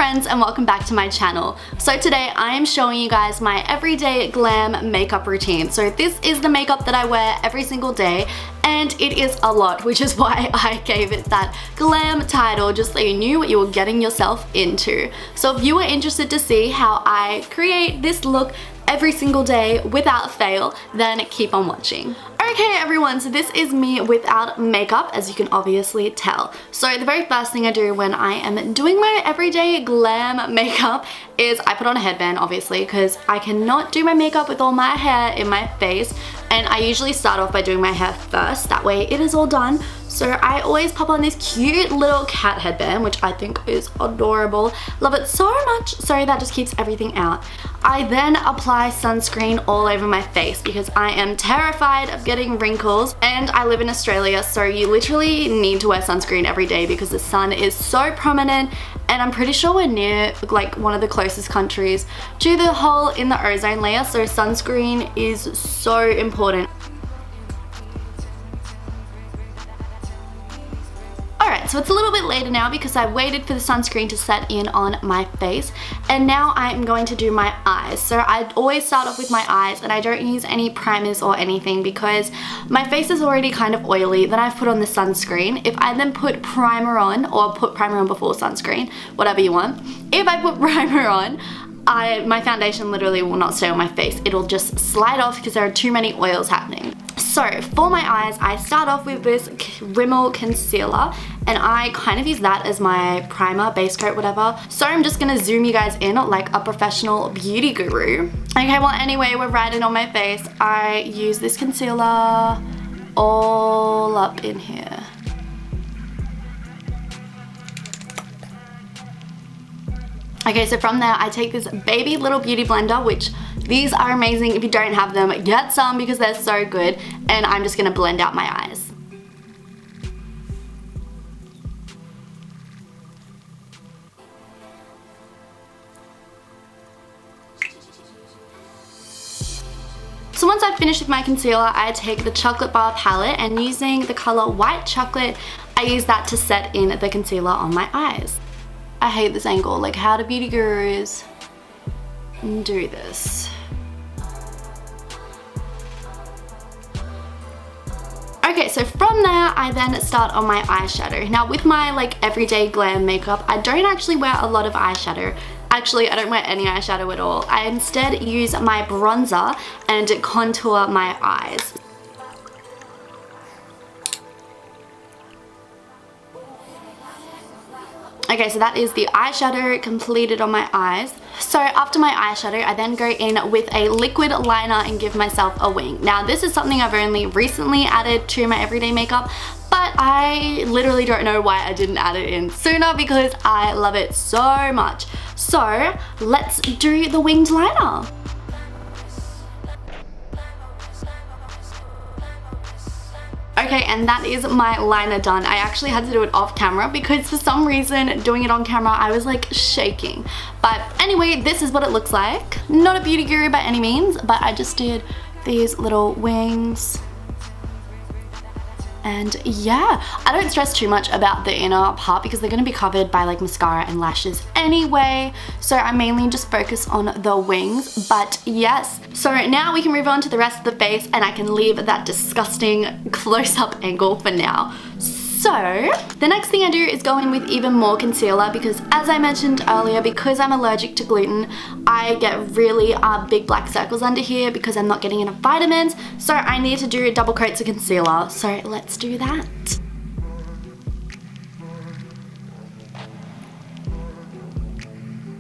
friends, and welcome back to my channel. So today I am showing you guys my everyday glam makeup routine. So this is the makeup that I wear every single day, and it is a lot, which is why I gave it that glam title, just so you knew what you were getting yourself into. So if you were interested to see how I create this look every single day without fail, then keep on watching. Okay everyone, so this is me without makeup, as you can obviously tell. So the very first thing I do when I am doing my everyday glam makeup is I put on a headband, obviously, because I cannot do my makeup with all my hair in my face, and I usually start off by doing my hair first, that way it is all done. So I always pop on this cute little cat headband, which I think is adorable. Love it so much. Sorry, that just keeps everything out. I then apply sunscreen all over my face because I am terrified of getting wrinkles, and I live in Australia, so you literally need to wear sunscreen every day because the sun is so prominent, and I'm pretty sure we're near like one of the closest countries to the hole in the ozone layer, so sunscreen is so important. Alright, so it's a little bit later now because I waited for the sunscreen to set in on my face, and now I'm going to do my eyes. So I always start off with my eyes, and I don't use any primers or anything because my face is already kind of oily. Then I've put on the sunscreen. If I then put primer on, or put primer on before sunscreen, whatever you want, if I put primer on, my foundation literally will not stay on my face. It'll just slide off because there are too many oils happening. So for my eyes, I start off with this Rimmel concealer, and I kind of use that as my primer, base coat, whatever. So I'm just gonna zoom you guys in like a professional beauty guru. Okay, well anyway, we're right in on my face. I use this concealer all up in here. Okay, so from there I take this baby little beauty blender, which these are amazing. If you don't have them, get some because they're so good, and I'm just gonna blend out my eyes. So once I've finished with my concealer, I take the chocolate bar palette, and using the color White Chocolate, I use that to set in the concealer on my eyes. I hate this angle, like how do beauty gurus do this? Okay, so from there, I then start on my eyeshadow. Now with my like everyday glam makeup, I don't actually wear a lot of eyeshadow. Actually, I don't wear any eyeshadow at all. I instead use my bronzer and contour my eyes. Okay, so that is the eyeshadow completed on my eyes. So after my eyeshadow, I then go in with a liquid liner and give myself a wing. Now this is something I've only recently added to my everyday makeup, but I literally don't know why I didn't add it in sooner because I love it so much. So let's do the winged liner. Okay, and that is my liner done. I actually had to do it off camera because for some reason doing it on camera I was like shaking. But anyway, this is what it looks like. Not a beauty guru by any means, but I just did these little wings. And yeah, I don't stress too much about the inner part because they're going to be covered by like mascara and lashes anyway, so I mainly just focus on the wings. But yes, so now we can move on to the rest of the face, and I can leave that disgusting close-up angle for now. So the next thing I do is go in with even more concealer because, as I mentioned earlier, because I'm allergic to gluten, I get really big black circles under here because I'm not getting enough vitamins, so I need to do double coats of concealer. So let's do that.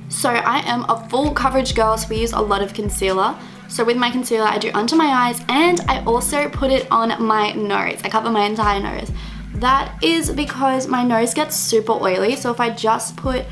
So I am a full coverage girl, so we use a lot of concealer. So with my concealer, I do under my eyes, and I also put it on my nose. I cover my entire nose. That is because my nose gets super oily, so if I just put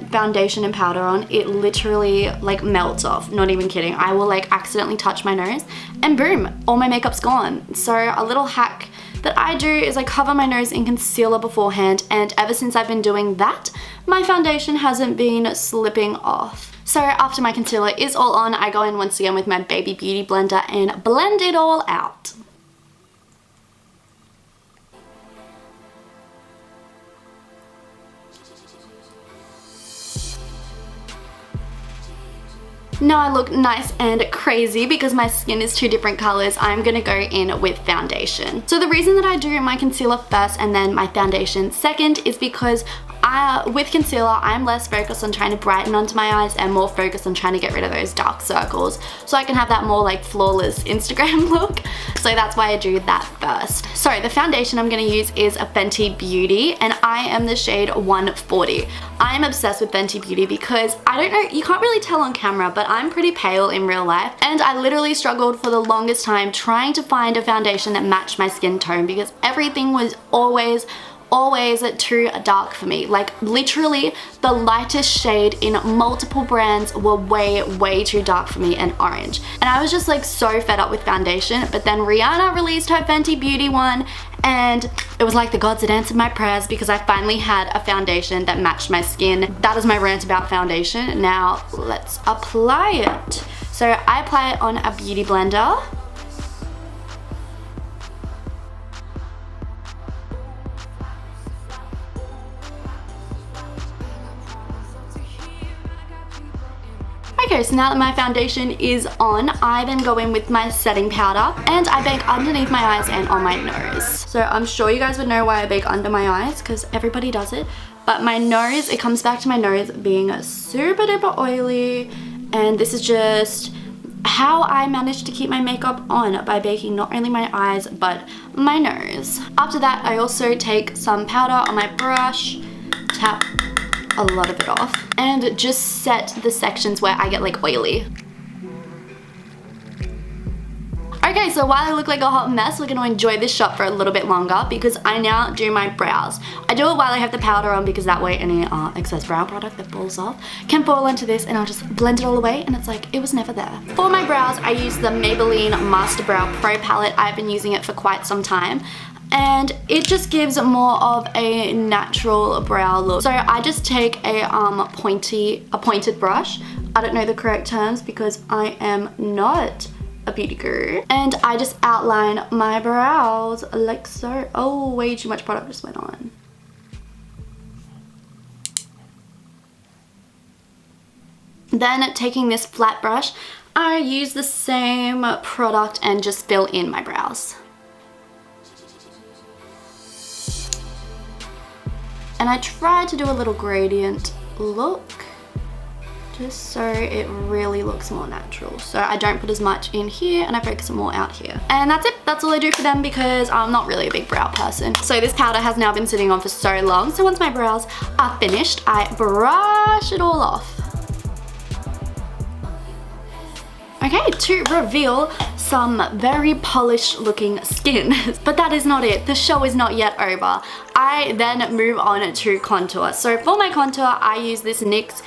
foundation and powder on, it literally like melts off. Not even kidding. I will like accidentally touch my nose and boom, all my makeup's gone. So a little hack that I do is I cover my nose in concealer beforehand, and ever since I've been doing that, my foundation hasn't been slipping off. So after my concealer is all on, I go in once again with my baby beauty blender and blend it all out. Now I look nice and crazy because my skin is two different colors. I'm gonna go in with foundation. So the reason that I do my concealer first and then my foundation second is because with concealer, I'm less focused on trying to brighten onto my eyes and more focused on trying to get rid of those dark circles so I can have that more like flawless Instagram look. So that's why I do that first. So the foundation I'm going to use is a Fenty Beauty and I am the shade 140. I'm obsessed with Fenty Beauty because I don't know, you can't really tell on camera, but I'm pretty pale in real life and I literally struggled for the longest time trying to find a foundation that matched my skin tone because everything was always too dark for me. Like literally the lightest shade in multiple brands were way too dark for me and orange. And I was just like so fed up with foundation, but then Rihanna released her Fenty Beauty one and it was like the gods had answered my prayers because I finally had a foundation that matched my skin. That is my rant about foundation. Now let's apply it. So I apply it on a beauty blender. Okay, so now that my foundation is on, I then go in with my setting powder and I bake underneath my eyes and on my nose. So I'm sure you guys would know why I bake under my eyes because everybody does it. But my nose, it comes back to my nose being super duper oily, and this is just how I managed to keep my makeup on by baking not only my eyes but my nose. After that, I also take some powder on my brush, tap a lot of it off, and just set the sections where I get like oily. Okay, so while I look like a hot mess, we're going to enjoy this shot for a little bit longer because I now do my brows. I do it while I have the powder on because that way any excess brow product that falls off can fall into this and I'll just blend it all away and it's like it was never there. For my brows, I use the Maybelline Master Brow Pro palette. I've been using it for quite some time. And it just gives more of a natural brow look. So I just take a pointed brush. I don't know the correct terms because I am not a beauty guru. And I just outline my brows like so. Oh, way too much product just went on. Then taking this flat brush, I use the same product and just fill in my brows. And I try to do a little gradient look just so it really looks more natural. So I don't put as much in here and I focus more out here. And that's it. That's all I do for them because I'm not really a big brow person. So this powder has now been sitting on for so long. So once my brows are finished, I brush it all off. Okay, to reveal some very polished looking skin. But that is not it. The show is not yet over. I then move on to contour. So for my contour, I use this NYX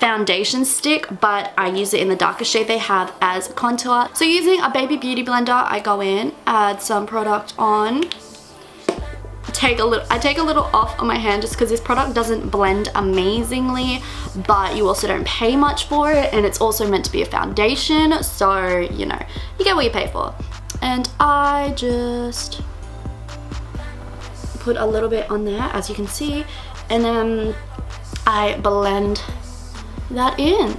foundation stick, but I use it in the darkest shade they have as contour. So using a baby beauty blender, I go in, add some product on. I take a little off on my hand just because this product doesn't blend amazingly, but you also don't pay much for it, and it's also meant to be a foundation, so you know, you get what you pay for. And I just put a little bit on there, as you can see, and then I blend that in.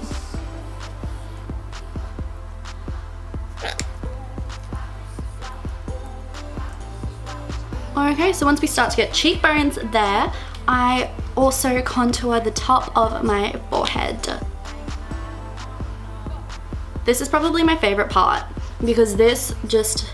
Okay, so once we start to get cheekbones there, I also contour the top of my forehead. This is probably my favorite part because this just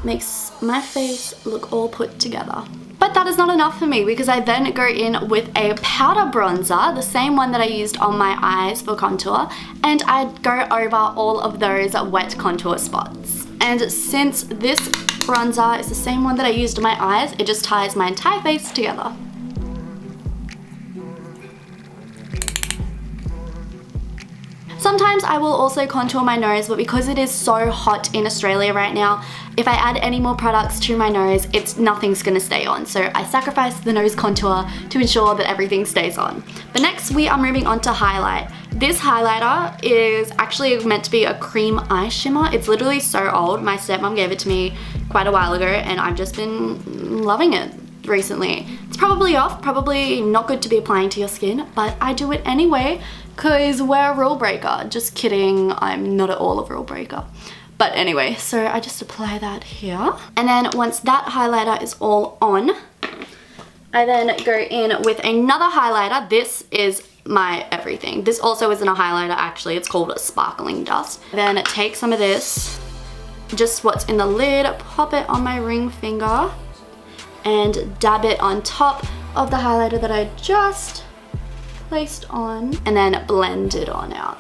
makes my face look all put together. But that is not enough for me because I then go in with a powder bronzer, the same one that I used on my eyes for contour, and I go over all of those wet contour spots. And since this bronzer is the same one that I used on my eyes, it just ties my entire face together. Sometimes I will also contour my nose, but because it is so hot in Australia right now, if I add any more products to my nose, nothing's gonna stay on. So I sacrifice the nose contour to ensure that everything stays on. But next we are moving on to highlight. This highlighter is actually meant to be a cream eye shimmer. It's literally so old. My stepmom gave it to me quite a while ago and I've just been loving it recently. It's probably off, probably not good to be applying to your skin, but I do it anyway because we're a rule breaker. Just kidding, I'm not at all a rule breaker. But anyway, so I just apply that here. And then once that highlighter is all on, I then go in with another highlighter. This is my everything. This also isn't a highlighter actually, it's called a sparkling dust. Then take some of this, just what's in the lid, pop it on my ring finger and dab it on top of the highlighter that I just placed on, and then blend it on out.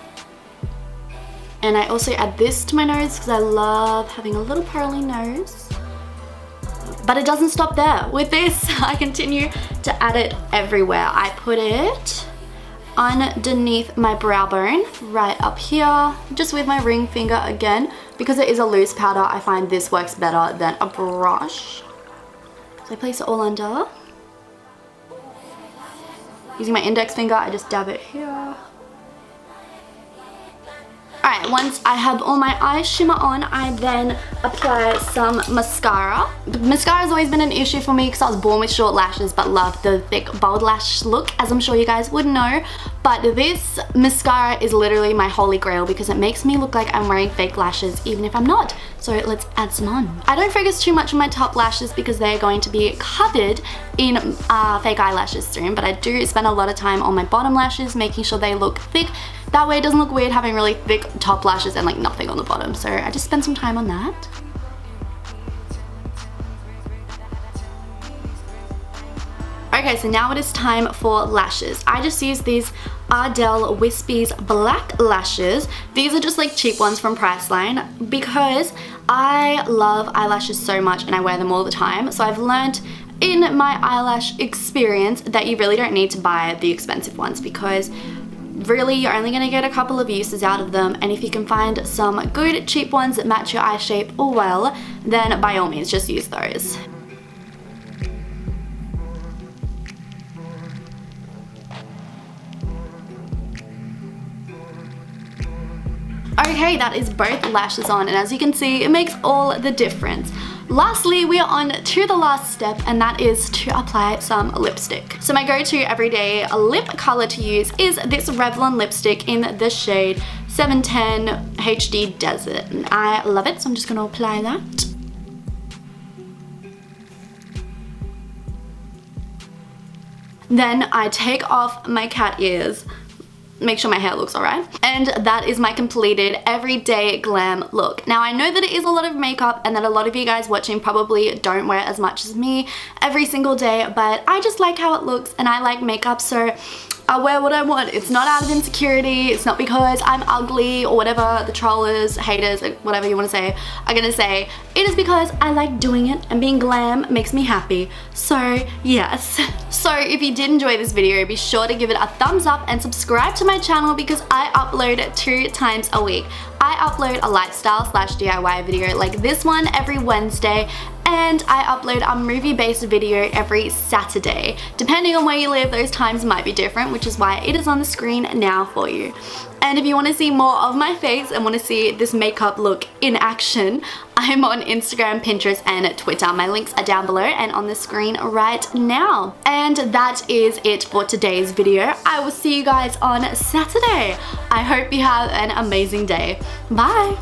And I also add this to my nose because I love having a little pearly nose. But it doesn't stop there. With this, I continue to add it everywhere. I put it underneath my brow bone, right up here, just with my ring finger again. Because it is a loose powder, I find this works better than a brush. So I place it all under. Using my index finger, I just dab it here. Alright, once I have all my eye shimmer on, I then apply some mascara. Mascara has always been an issue for me because I was born with short lashes but love the thick bold lash look, as I'm sure you guys would know. But this mascara is literally my holy grail because it makes me look like I'm wearing fake lashes even if I'm not. So let's add some on. I don't focus too much on my top lashes because they're going to be covered in fake eyelashes soon, but I do spend a lot of time on my bottom lashes making sure they look thick. That way it doesn't look weird having really thick top lashes and like nothing on the bottom. So I just spend some time on that. Okay, so now it is time for lashes. I just use these Ardell Wispies black lashes. These are just like cheap ones from Priceline because I love eyelashes so much and I wear them all the time. So I've learned in my eyelash experience that you really don't need to buy the expensive ones because really you're only going to get a couple of uses out of them, and if you can find some good cheap ones that match your eye shape well, then by all means just use those. Okay, that is both lashes on, and as you can see, it makes all the difference. Lastly, we are on to the last step, and that is to apply some lipstick. So my go-to everyday lip color to use is this Revlon lipstick in the shade 710 HD Desert, and I love it, so I'm just going to apply that. Then I take off my cat ears, make sure my hair looks alright, and that is my completed everyday glam look. Now I know that it is a lot of makeup and that a lot of you guys watching probably don't wear as much as me every single day, but I just like how it looks and I like makeup, so I wear what I want. It's not out of insecurity, it's not because I'm ugly or whatever the trollers, haters, whatever you want to say are gonna say. It is because I like doing it and being glam makes me happy. So yes. So if you did enjoy this video, be sure to give it a thumbs up and subscribe to my channel because I upload 2 times a week. I upload a lifestyle/DIY video like this one every Wednesday, and I upload a movie-based video every Saturday. Depending on where you live, those times might be different, which is why it is on the screen now for you. And if you want to see more of my face and want to see this makeup look in action, I'm on Instagram, Pinterest, and Twitter. My links are down below and on the screen right now. And that is it for today's video. I will see you guys on Saturday. I hope you have an amazing day. Bye!